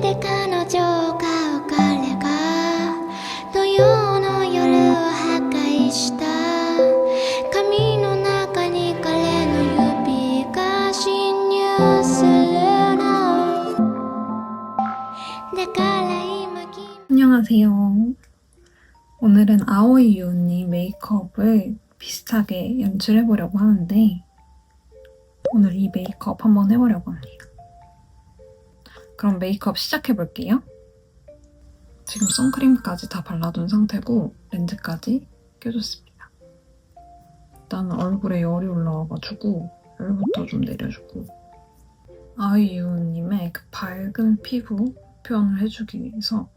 で彼女を飼う彼が土曜の夜を破壊した髪の中に彼の指が侵入するのだから今안녕하세요. 오늘은 아오이 유은님 메이크업을 비슷하게 연출해보려고 하는데 오늘 이 메이크업 한번 해보려고 합니다. 그럼 메이크업 시작해볼게요. 지금 선크림까지 다 발라둔 상태고 렌즈까지 껴줬습니다. 일단 얼굴에 열이 올라와가지고 열부터 좀 내려주고 아오이 유은님의 그 밝은 피부 표현을 해주기 위해서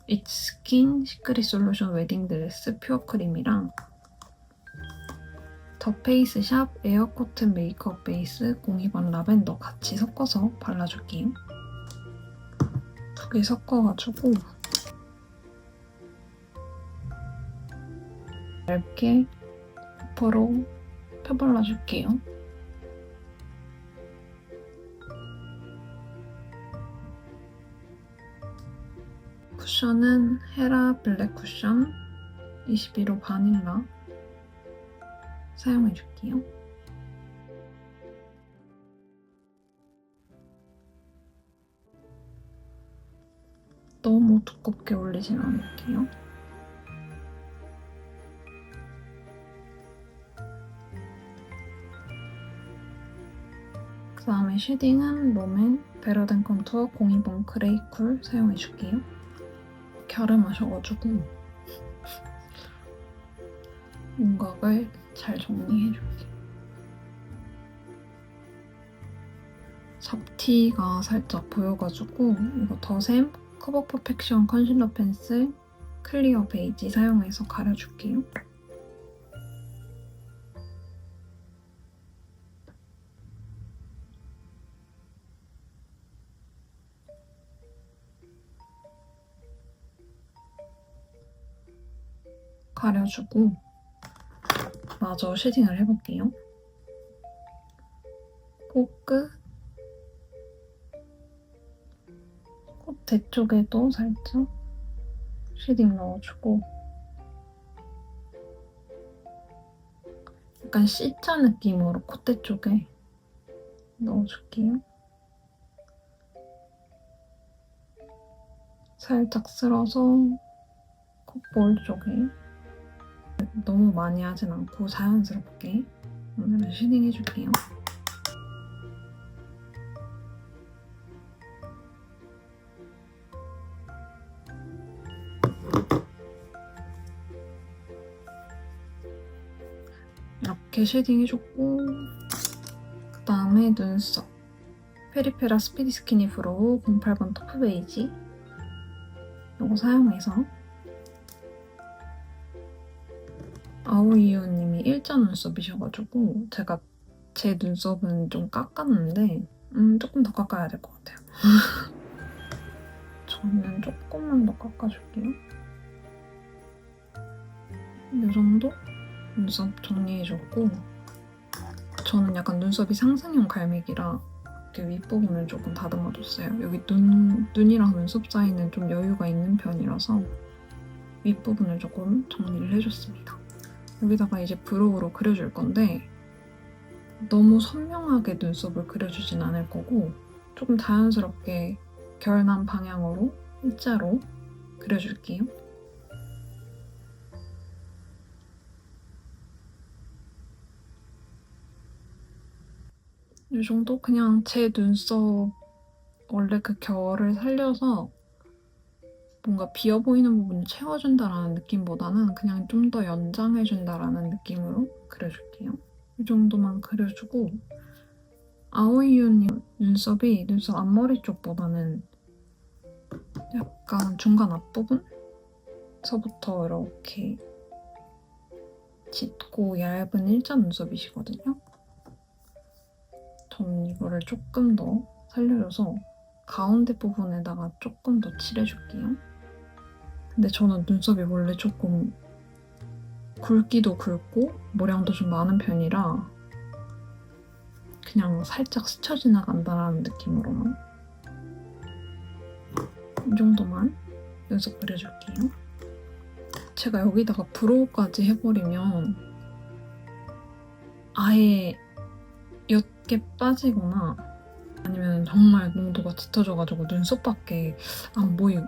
It's Skin 시크릿 솔루션 웨딩 드레스 퓨어 크림이랑 더 페이스 샵 에어 코튼 메이크업 베이스 02번 라벤더 같이 섞어서 발라줄게요. 두 개 섞어가지고 얇게 퍼프로 펴발라줄게요. 쿠션은 헤라 블랙 쿠션 21호 바닐라 사용해줄게요. 너무 두껍게 올리진 않을게요. 그 다음에 쉐딩은 롬앤 베러덴 컨투어 02번 크레이 쿨 사용해줄게요. 갸름하셔가지고 윤곽을 잘 정리해줄게요. 잡티가 살짝 보여가지고 이거 더샘 커버 퍼펙션 컨실러 펜슬 클리어 베이지 사용해서 가려줄게요. 가려주고 마저 쉐딩을 해볼게요. 코끝, 콧대 쪽에도 살짝 쉐딩 넣어주고 약간 C자 느낌으로 콧대 쪽에 넣어줄게요. 살짝 쓸어서 콧볼 쪽에 너무 많이 하진 않고 자연스럽게 오늘은 쉐딩 해줄게요. 이렇게 쉐딩 해줬고 그 다음에 눈썹 페리페라 스피디 스키니 브로우 08번 터프 베이지 이거 사용해서 아오이 유님이 일자 눈썹이셔가지고 제가 제 눈썹은 좀 깎았는데 조금 더 깎아야 될 것 같아요. 저는 조금만 더 깎아줄게요. 이 정도 눈썹 정리해줬고 저는 약간 눈썹이 상승형 갈매기라 이렇게 윗부분을 조금 다듬어줬어요. 여기 눈이랑 눈썹 사이는 좀 여유가 있는 편이라서 윗부분을 조금 정리를 해줬습니다. 여기다가 이제 브로우로 그려줄 건데 너무 선명하게 눈썹을 그려주진 않을 거고 조금 자연스럽게 결난 방향으로 일자로 그려줄게요. 이 정도? 그냥 제 눈썹 원래 그 결을 살려서 뭔가 비어 보이는 부분을 채워준다라는 느낌보다는 그냥 좀 더 연장해준다라는 느낌으로 그려줄게요. 이 정도만 그려주고 아오이유님 눈썹이 눈썹 앞머리 쪽보다는 약간 중간 앞부분서부터 이렇게 짙고 얇은 일자 눈썹이시거든요. 저는 이거를 조금 더 살려줘서 가운데 부분에다가 조금 더 칠해줄게요. 근데 저는 눈썹이 원래 조금 굵기도 굵고 모량도 좀 많은 편이라 그냥 살짝 스쳐 지나간다는 느낌으로만 이 정도만 눈썹 그려줄게요. 제가 여기다가 브로우까지 해버리면 아예 옅게 빠지거나 아니면 정말 농도가 짙어져가지고 눈썹밖에 안 보이는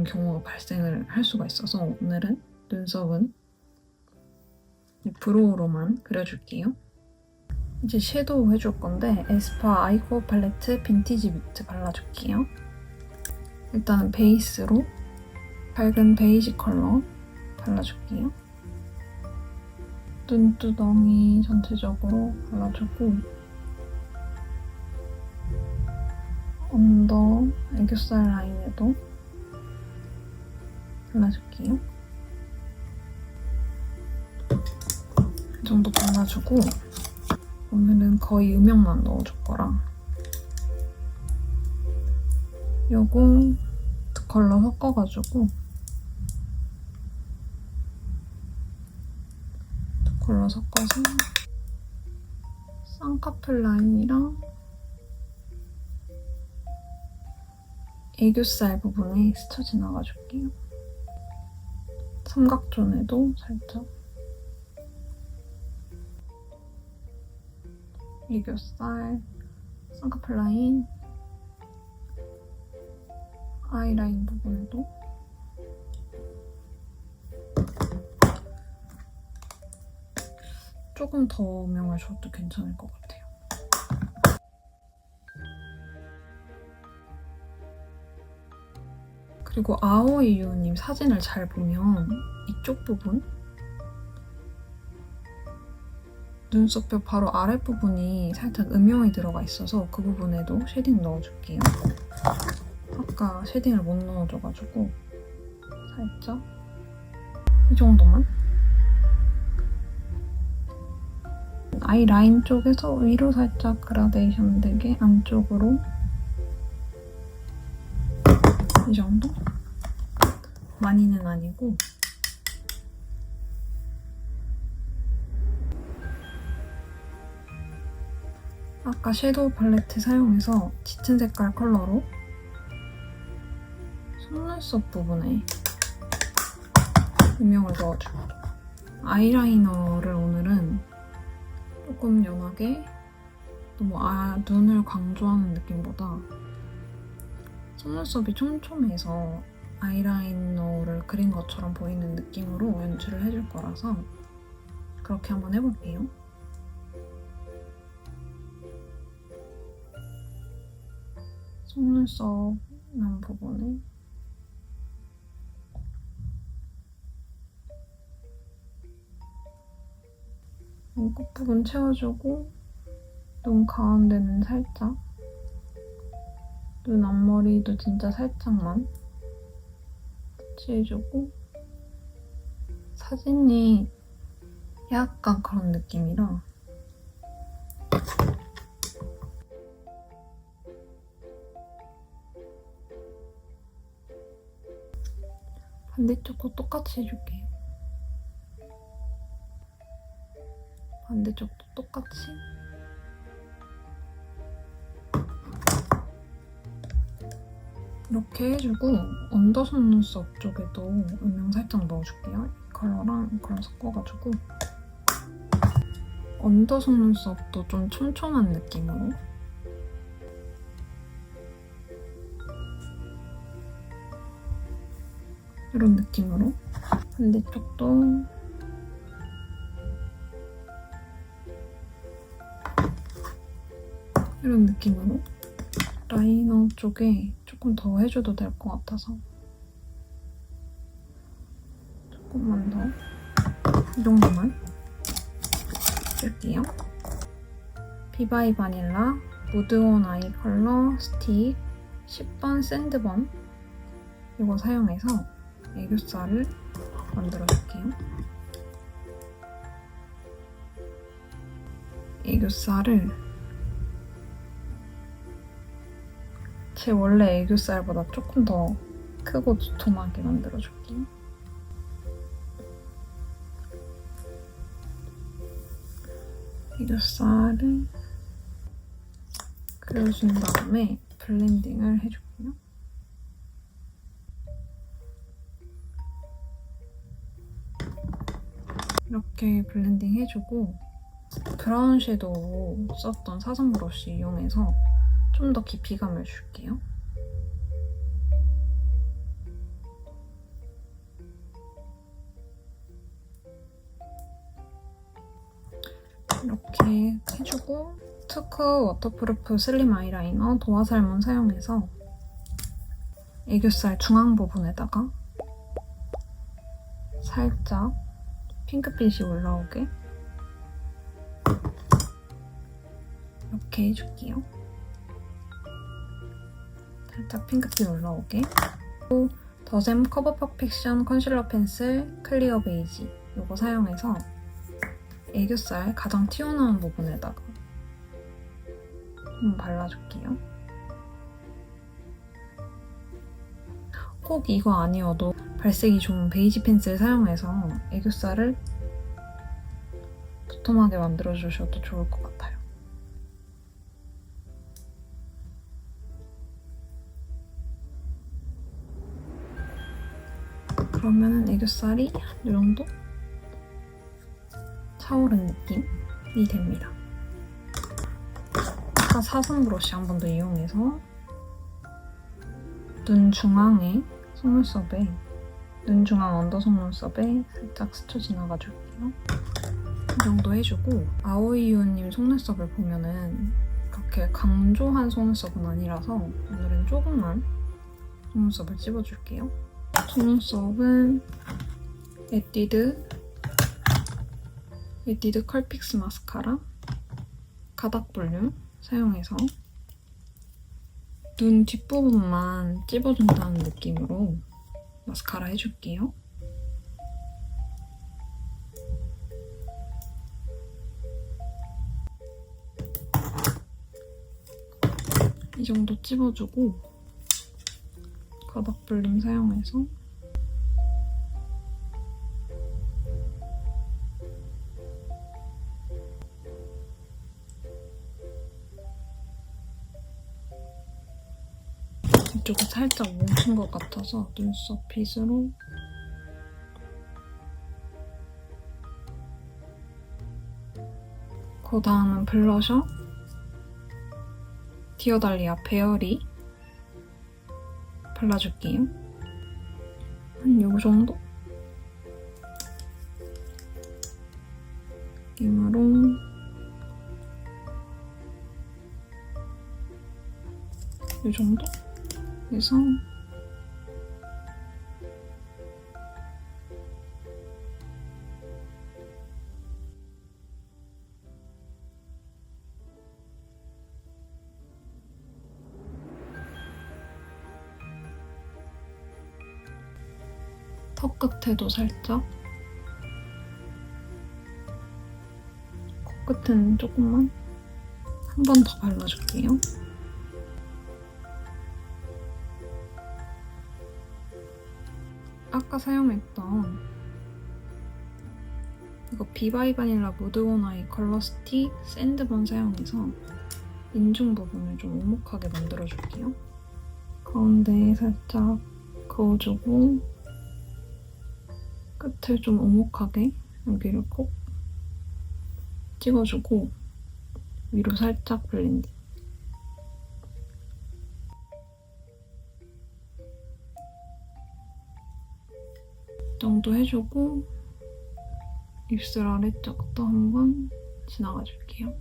경우가 발생을 할 수가 있어서 오늘은 눈썹은 브로우로만 그려줄게요. 이제 섀도우 해줄 건데 에스쁘아 아이코어 팔레트 빈티지 뮤트 발라줄게요. 일단 베이스로 밝은 베이지 컬러 발라줄게요. 눈두덩이 전체적으로 발라주고 언더 애교살 라인에도 발라줄게요. 이 정도 발라주고 오늘은 거의 음영만 넣어줄 거라 요거 두 컬러 섞어가지고 두 컬러 섞어서 쌍꺼풀 라인이랑 애교살 부분에 스쳐 지나가줄게요. 삼각존에도 살짝 애교살, 쌍꺼풀 라인, 아이라인 부분에도 조금 더 음영을 줘도 괜찮을 것 같아요. 그리고 아오이유님 사진을 잘 보면 이쪽 부분 눈썹뼈 바로 아랫부분이 살짝 음영이 들어가 있어서 그 부분에도 쉐딩 넣어줄게요. 아까 쉐딩을 못 넣어줘가지고 살짝 이 정도만 아이 라인 쪽에서 위로 살짝 그라데이션 되게 안쪽으로 이 정도? 많이는 아니고 아까 섀도우 팔레트 사용해서 짙은 색깔 컬러로 속눈썹 부분에 음영을 넣어줄게요. 아이라이너를 오늘은 조금 연하게 너무 눈을 강조하는 느낌보다 속눈썹이 촘촘해서 아이라이너를 그린 것처럼 보이는 느낌으로 연출을 해줄 거라서 그렇게 한번 해볼게요. 속눈썹 난 부분에 끝부분 채워주고 눈 가운데는 살짝 눈 앞머리도 진짜 살짝만 터치해주고 사진이 약간 그런 느낌이라 반대쪽도 똑같이 해줄게요. 반대쪽도 똑같이 이렇게 해주고 언더 속눈썹 쪽에도 음영 살짝 넣어줄게요. 이 컬러랑 이 컬러 섞어가지고 언더 속눈썹도 좀 촘촘한 느낌으로 이런 느낌으로 반대쪽도 이런 느낌으로 라이너 쪽에 조금 더 해줘도 될 것 같아서 조금만 더 이 정도만 쓸게요. 비바이 바닐라 무드온 아이 컬러 스틱 10번 샌드범 이거 사용해서 애교살을 만들어줄게요. 애교살을 제 원래 애교살보다 조금 더 크고 두툼하게 만들어줄게요. 애교살을 그려준 다음에 블렌딩을 해줄게요. 이렇게 블렌딩 해주고 브라운 섀도우 썼던 사선 브러쉬 이용해서 좀 더 깊이감을 줄게요. 이렇게 해주고 투크 워터프루프 슬림 아이라이너 도화살몬 사용해서 애교살 중앙 부분에다가 살짝 핑크빛이 올라오게 이렇게 해줄게요. 살짝 핑크빛 올라오게. 그리고 더샘 커버 퍼펙션 컨실러 펜슬 클리어 베이지 이거 사용해서 애교살 가장 튀어나온 부분에다가 좀 발라줄게요. 꼭 이거 아니어도 발색이 좋은 베이지 펜슬 사용해서 애교살을 도톰하게 만들어주셔도 좋을 것 같아요. 그러면 애교살이 이 정도 차오른 느낌이 됩니다. 아까 사선 브러쉬 한 번 더 이용해서 눈 중앙에 속눈썹에 눈 중앙 언더 속눈썹에 살짝 스쳐 지나가 줄게요. 이 정도 해주고 아오이유님 속눈썹을 보면은 그렇게 강조한 속눈썹은 아니라서 오늘은 조금만 속눈썹을 찝어줄게요. 속눈썹은 에뛰드 컬픽스 마스카라 가닥 볼륨 사용해서 눈 뒷부분만 찝어준다는 느낌으로 마스카라 해줄게요. 이 정도 찝어주고 가닥 볼륨 사용해서 이쪽이 살짝 뭉친 것 같아서 눈썹 빗으로 그 다음은 블러셔 디어달리아 베어리 발라줄게요. 한 요 정도 느낌으로 이 정도 해서 턱 끝에도 살짝 코끝은 조금만 한 번 더 발라줄게요. 아까 사용했던 이거 비바이 바닐라 무드온 아이 컬러 스틱 샌드본 사용해서 인중 부분을 좀 오목하게 만들어줄게요. 가운데에 살짝 그어주고 끝을 좀 오목하게 여기를 콕 찍어주고 위로 살짝 블렌딩. 이 정도 해주고 입술 아래쪽도 한번 지나가줄게요.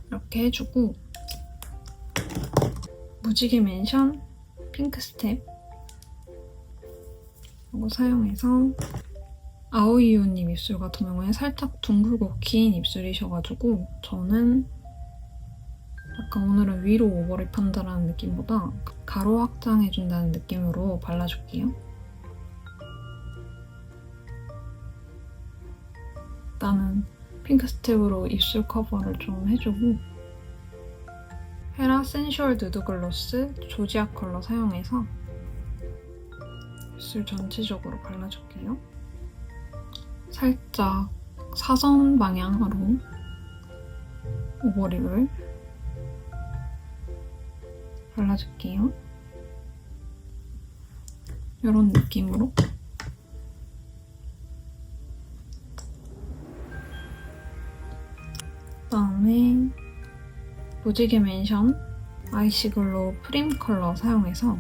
이렇게 해주고 무지개 맨션 핑크 스텝 이거 사용해서 아오이유님 입술 같은 경우에 살짝 둥글고 긴 입술이셔가지고 저는 약간 오늘은 위로 오버립 한다라는 느낌보다 가로 확장해준다는 느낌으로 발라줄게요. 일단은 핑크 스텝으로 입술 커버를 좀 해주고 헤라 센슈얼 누드 글로스 조지아 컬러 사용해서 입술 전체적으로 발라줄게요. 살짝 사선 방향으로 오버립을 발라줄게요. 이런 느낌으로 그다음에 무지개 맨션 아이시글로 프림 컬러 사용해서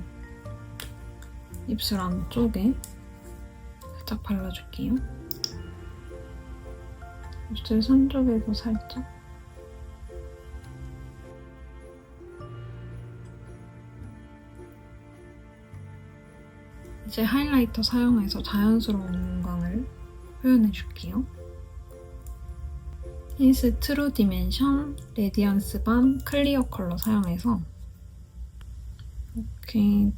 입술 안쪽에 살짝 발라줄게요. 입술 선 쪽에도 살짝. 이제 하이라이터 사용해서 자연스러운 윤광을 표현해줄게요. 힌스 트루 디멘션 레디언스 밤 클리어 컬러 사용해서 이렇게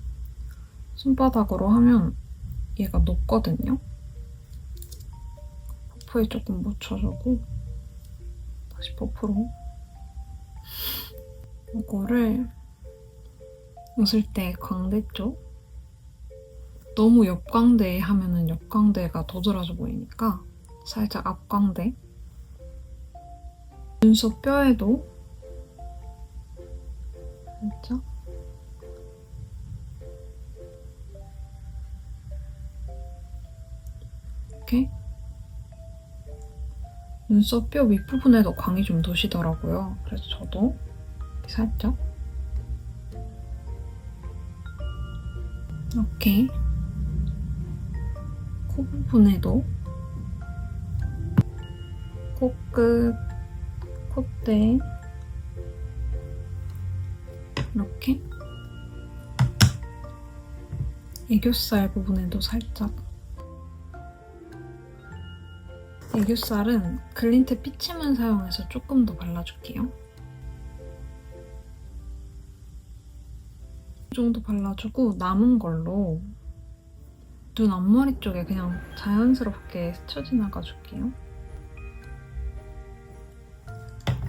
손바닥으로 하면 얘가 녹거든요. 퍼프에 조금 묻혀주고 다시 퍼프로 이거를 웃을 때 광대 쪽 너무 옆광대에 하면은 옆광대가 도드라져 보이니까 살짝 앞광대 눈썹 뼈에도 살짝 이렇게 눈썹 뼈 윗부분에도 광이 좀 도시더라고요. 그래서 저도 이렇게 살짝 이렇게 코 부분에도 코끝, 콧대 이렇게 애교살 부분에도 살짝 애교살은 글린트 피치문 사용해서 조금 더 발라줄게요. 이 정도 발라주고 남은 걸로 눈 앞머리 쪽에 그냥 자연스럽게 스쳐 지나가줄게요.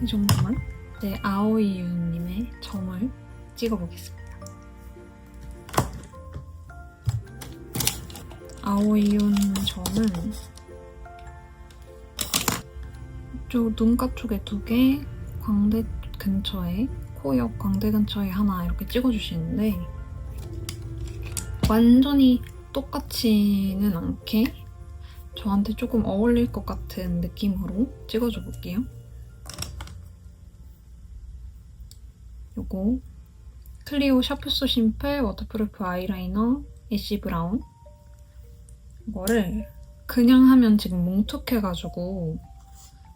이 정도만. 이제 아오이유님의 점을 찍어보겠습니다. 아오이유님 점은 이쪽 눈가 쪽에 2개, 광대 근처에, 코 옆 광대 근처에 하나 이렇게 찍어주시는데 완전히 똑같지는 않게 저한테 조금 어울릴 것 같은 느낌으로 찍어줘 볼게요. 요거 클리오 샤프소 심플 워터프루프 아이라이너 애쉬 브라운 이거를 그냥 하면 지금 뭉툭해가지고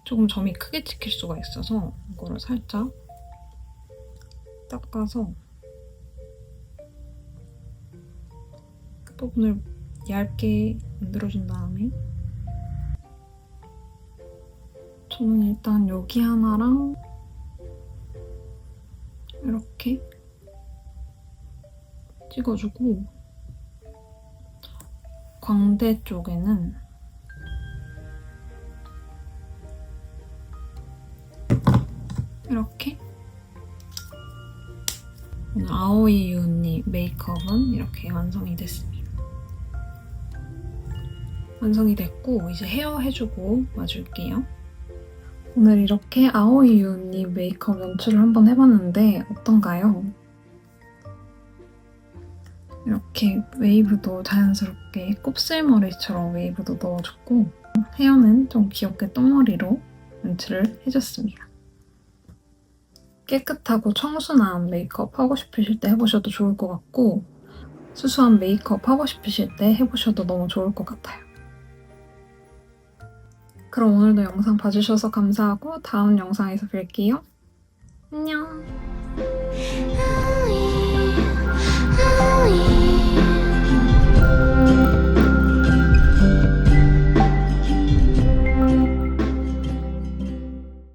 조금 점이 크게 찍힐 수가 있어서 이거를 살짝 닦아서 부분을 얇게 만들어준 다음에 저는 일단 여기 하나랑 이렇게 찍어주고 광대 쪽에는 이렇게 오늘 아오이유님 메이크업은 이렇게 완성이 됐습니다. 완성이 됐고 이제 헤어 해주고 와줄게요. 오늘 이렇게 아오이유님 메이크업 연출을 한번 해봤는데 어떤가요? 이렇게 웨이브도 자연스럽게 곱슬머리처럼 웨이브도 넣어줬고 헤어는 좀 귀엽게 똥머리로 연출을 해줬습니다. 깨끗하고 청순한 메이크업 하고 싶으실 때 해보셔도 좋을 것 같고 수수한 메이크업 하고 싶으실 때 해보셔도 너무 좋을 것 같아요. 그럼 오늘도 영상 봐주셔서 감사하고 다음 영상에서 뵐게요. 안녕.